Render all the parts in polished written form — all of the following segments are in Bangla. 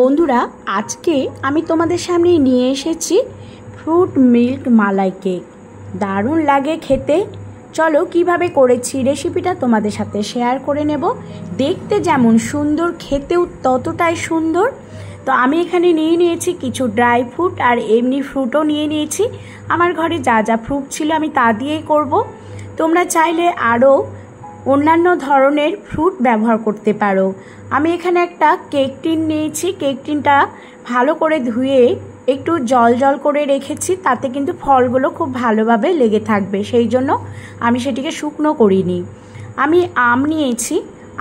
বন্ধুরা, আজকে আমি তোমাদের সামনে নিয়ে এসেছি ফ্রুট মিল্ক মালাই কেক। দারুণ লাগে খেতে। চলো কিভাবে করেছি রেসিপিটা তোমাদের সাথে শেয়ার করে নেব। দেখতে যেমন সুন্দর, খেতেও ততটাই সুন্দর। তো আমি এখানে নিয়ে নিয়েছি কিছু ড্রাই ফ্রুট আর এমনি ফ্রুটও নিয়ে নিয়েছি। আমার ঘরে যা যা ফ্রুট ছিল আমি তা দিয়েই করব। তোমরা চাইলে আরও অন্যান্য ধরনের ফ্রুট ব্যবহার করতে পারো। আমি এখানে একটা কেক টিন নিয়েছি। কেক টিনটা ভালো করে ধুয়ে একটু জল জল করে রেখেছি, তাতে কিন্তু ফলগুলো খুব ভালোভাবে লেগে থাকবে, সেই জন্য আমি সেটিকে শুকনো করিনি। আমি আম নিয়েছি,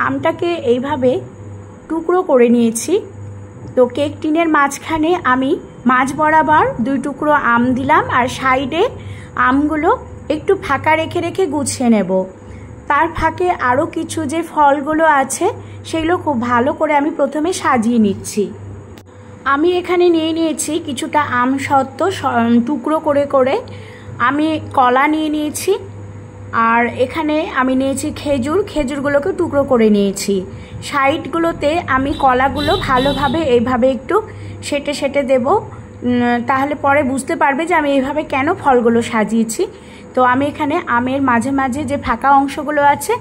আমটাকে এইভাবে টুকরো করে নিয়েছি। তো কেক টিনের মাঝখানে আমি মাঝ বরাবর 2 টুকরো আম দিলাম, আর সাইডে আমগুলো একটু ফাঁকা রেখে রেখে গুছিয়ে নেব। তার ফাঁকে আরও কিছু যে ফলগুলো আছে সেগুলো খুব ভালো করে আমি প্রথমে সাজিয়ে নিচ্ছি। আমি এখানে নিয়ে নিয়েছি কিছুটা আম সত্ত্ব টুকরো করে করে। আমি কলা নিয়ে নিয়েছি, আর এখানে আমি নিয়েছি খেজুরগুলোকে টুকরো করে নিয়েছি। সাইডগুলোতে আমি কলাগুলো ভালোভাবে এইভাবে একটু সেটে সেটে দেব, তাহলে পরে বুঝতে পারবে যে আমি এইভাবে কেন ফলগুলো সাজিয়েছি। তো আমি এখানে আমের মাঝে মাঝে যে ফাঁকা অংশগুলো আছে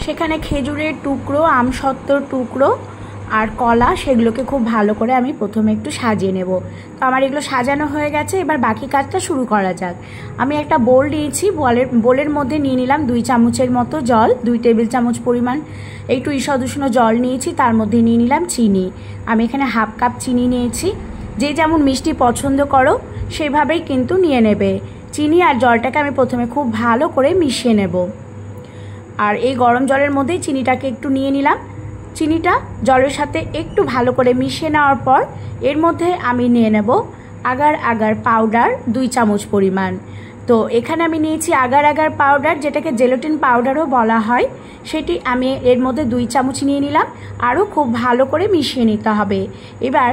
সেখানে খেজুরের টুকরো, আম সত্ত্বর টুকরো আর কলা, সেগুলোকে খুব ভালো করে আমি প্রথমে একটু সাজিয়ে নেব। তো আমার এগুলো সাজানো হয়ে গেছে, এবার বাকি কাজটা শুরু করা যাক। আমি একটা বোল নিয়েছি, বোলের মধ্যে নিয়ে নিলাম 2 চামচের মতো জল, 2 টেবিল চামচ পরিমাণ একটু ঈষৎ উষ্ণ জল নিয়েছি। তার মধ্যে নিয়ে নিলাম চিনি। আমি এখানে হাফ কাপ চিনি নিয়েছি। যে যেমন মিষ্টি পছন্দ করো সেভাবেই কিন্তু নিয়ে নেবে। চিনি আর জলটাকে আমি প্রথমে খুব ভালো করে মিশিয়ে নেব। আর এই গরম জলের মধ্যেই চিনিটাকে একটু নিয়ে নিলাম। চিনিটা জলের সাথে একটু ভালো করে মিশিয়ে নেওয়ার পর এর মধ্যে আমি নিয়ে নেব আগার আগার পাউডার 2 চামচ পরিমাণ। তো এখানে আমি নিয়েছি আগার আগার পাউডার, যেটাকে জেলাটিন পাউডারও বলা হয়। সেটি আমি এর মধ্যে 2 চামচ নিয়ে নিলাম। আরও খুব ভালো করে মিশিয়ে নিতে হবে। এবার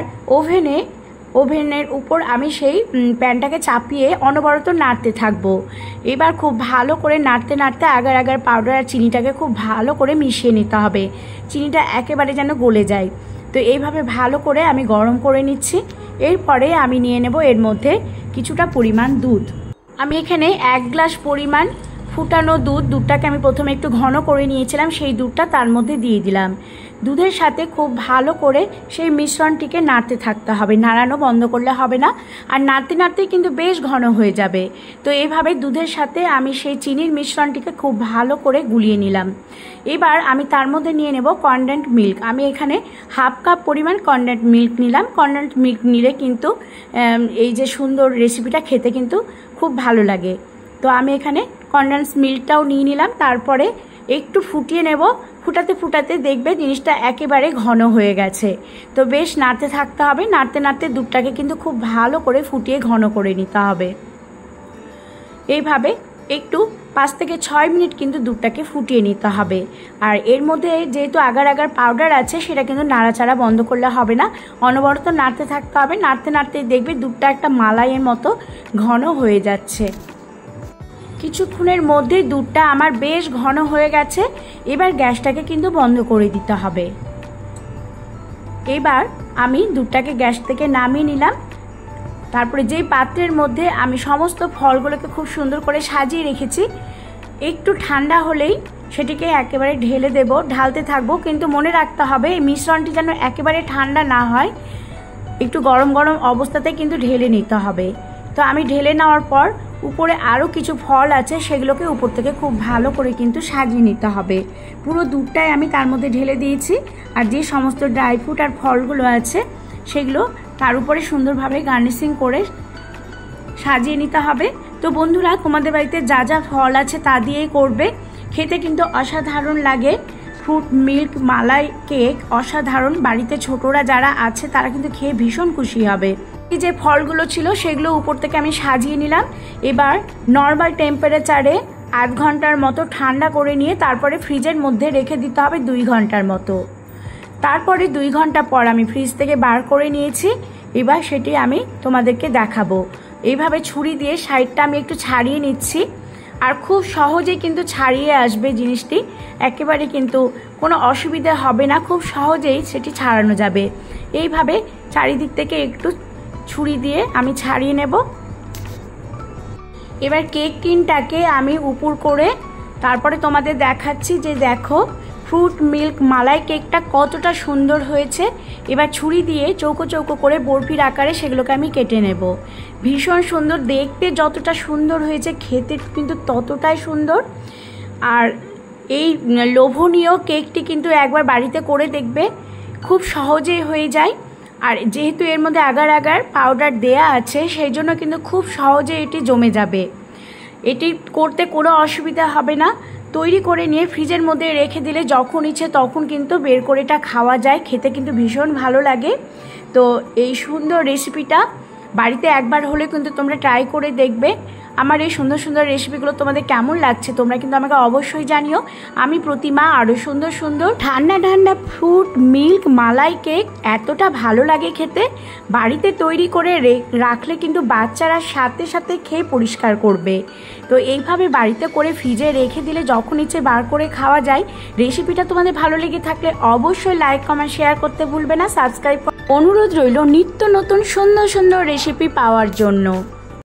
ওভেনের উপর আমি সেই প্যানটাকে চাপিয়ে অনবরত নাড়তে থাকবো। এবার খুব ভালো করে নাড়তে নাড়তে আগার আগার পাউডার আর চিনিটাকে খুব ভালো করে মিশিয়ে নিতে হবে। চিনিটা একেবারে যেন গলে যায়। তো এইভাবে ভালো করে আমি গরম করে নিচ্ছি। এরপরে আমি নিয়ে নেব এর মধ্যে কিছুটা পরিমাণ দুধ। আমি এখানে 1 গ্লাস পরিমাণ ফুটানো দুধটাকে আমি প্রথমে একটু ঘন করে নিয়েছিলাম, সেই দুধটা তার মধ্যে দিয়ে দিলাম। দুধের সাথে খুব ভালো করে সেই মিশ্রণটিকে নাড়তে থাকতে হবে, নাড়ানো বন্ধ করলে হবে না। আর নাড়তে নাড়তেই কিন্তু বেশ ঘন হয়ে যাবে। তো এইভাবে দুধের সাথে আমি সেই চিনির মিশ্রণটিকে খুব ভালো করে গুলিয়ে নিলাম। এবার আমি তার মধ্যে নিয়ে নেব কনডেন্সড মিল্ক। আমি এখানে হাফ কাপ পরিমাণ কনডেন্সড মিল্ক নিলাম। কনডেন্সড মিল্ক নিলে কিন্তু এই যে সুন্দর রেসিপিটা খেতে কিন্তু খুব ভালো লাগে। তো আমি এখানে কনডেন্সড মিল্কটাও নিয়ে নিলাম। তারপরে একটু ফুটিয়ে নেব। ফুটাতে ফুটাতে দেখবে জিনিসটা একেবারে ঘন হয়ে গেছে। তো বেশ নাড়তে থাকতে হবে। নাড়তে নাড়তে দুধটাকে কিন্তু খুব ভালো করে ফুটিয়ে ঘন করে নিতে হবে। এইভাবে একটু 5 থেকে 6 মিনিট কিন্তু দুধটাকে ফুটিয়ে নিতে হবে। আর এর মধ্যে যেহেতু আগার আগার পাউডার আছে, সেটা কিন্তু নাড়াচাড়া বন্ধ করলে হবে না, অনবরত নাড়তে থাকতে হবে। নাড়তে নাড়তে দেখবে দুধটা একটা মালাইয়ের মতো ঘন হয়ে যাচ্ছে। কিছুক্ষণের মধ্যেই দুধটা আমার বেশ ঘন হয়ে গেছে। এবার গ্যাসটাকে কিন্তু বন্ধ করে দিতে হবে। এবার আমি দুধটাকে গ্যাস থেকে নামিয়ে নিলাম। তারপরে যেই পাত্রের মধ্যে আমি সমস্ত ফলগুলোকে খুব সুন্দর করে সাজিয়ে রেখেছি, একটু ঠান্ডা হলেই সেটিকে একেবারে ঢেলে দেব, ঢালতে থাকবো। কিন্তু মনে রাখতে হবে এই মিশ্রণটি যেন একেবারে ঠান্ডা না হয়, একটু গরম গরম অবস্থাতে কিন্তু ঢেলে নিতে হবে। তো আমি ঢেলে নেওয়ার পর উপরে আরও কিছু ফল আছে, সেগুলোকে উপর থেকে খুব ভালো করে কিন্তু সাজিয়ে নিতে হবে। পুরো দুধটাই আমি তার মধ্যে ঢেলে দিয়েছি। আর যে সমস্ত ড্রাই ফ্রুট আর ফলগুলো আছে সেগুলো তার উপরে সুন্দরভাবে গার্নিশিং করে সাজিয়ে নিতে হবে। তো বন্ধুরা, তোমাদের বাড়িতে যা যা ফল আছে তা দিয়েই করবে। খেতে কিন্তু অসাধারণ লাগে। ফ্রুট মিল্ক মালাই কেক অসাধারণ। বাড়িতে ছোটরা যারা আছে তারা কিন্তু খেয়ে ভীষণ খুশি হবে। এই যে ফলগুলো ছিল সেগুলো উপর থেকে আমি সাজিয়ে নিলাম। এবার নর্মাল টেম্পারেচারে 8 ঘন্টার মতো ঠান্ডা করে নিয়ে তারপরে ফ্রিজের মধ্যে রেখে দিতে হবে 2 ঘন্টার মতো। তারপরে 2 ঘন্টা পর আমি ফ্রিজ থেকে বার করে নিয়েছি। এবার সেটি আমি তোমাদেরকে দেখাবো। এইভাবে ছুরি দিয়ে সাইডটা আমি একটু ছাড়িয়ে নিচ্ছি। আর খুব সহজেই কিন্তু ছাড়িয়ে আসবে জিনিসটি, একেবারে কিন্তু কোনো অসুবিধা হবে না, খুব সহজেই সেটি ছাড়ানো যাবে। এইভাবে চারিদিক থেকে একটু ছুরি দিয়ে আমি ছাড়িয়ে নেব। এবার কেক টিনটাকে আমি উপর করে তারপরে তোমাদের দেখাচ্ছি যে দেখো ফ্রুট মিল্ক মালাই কেকটা কতটা সুন্দর হয়েছে। এবার ছুরি দিয়ে চৌকো চৌকো করে বরফির আকারে সেগুলোকে আমি কেটে নেব। ভীষণ সুন্দর, দেখতে যতটা সুন্দর হয়েছে খেতে কিন্তু ততটাই সুন্দর। আর এই লোভনীয় কেকটি কিন্তু একবার বাড়িতে করে দেখবে, খুব সহজেই হয়ে যায়। আর যেহেতু এর মধ্যে আগার আগার পাউডার দেয়া আছে সেই জন্য কিন্তু খুব সহজে এটি জমে যাবে। এটি করতে কোনো অসুবিধা হবে না। তৈরি করে নিয়ে ফ্রিজের মধ্যে রেখে দিলে যখন ইচ্ছে তখন কিন্তু বের করে এটা খাওয়া যায়, খেতে কিন্তু ভীষণ ভালো লাগে। তো এই সুন্দর রেসিপিটা বাড়িতে একবার হলে কিন্তু তোমরা ট্রাই করে দেখবে। আমার এই সুন্দর সুন্দর রেসিপিগুলো তোমাদের কেমন লাগছে তোমরা কিন্তু আমাকে অবশ্যই জানিও। আমি প্রতিমা আরও সুন্দর সুন্দর ঠান্ডা ঠান্ডা ফ্রুট মিল্ক মালাই কেক এতটা ভালো লাগে খেতে, বাড়িতে তৈরি করে রাখলে কিন্তু বাচ্চারা সাথে সাথে খেয়ে পরিষ্কার করবে। তো এইভাবে বাড়িতে করে ফ্রিজে রেখে দিলে যখন ইচ্ছে বার করে খাওয়া যায়। রেসিপিটা তোমাদের ভালো লেগে থাকলে অবশ্যই লাইক কমেন্ট শেয়ার করতে ভুলবে না, সাবস্ক্রাইব। অনুরোধ রইল নিত্য নতুন সুন্দর সুন্দর রেসিপি পাওয়ার জন্য।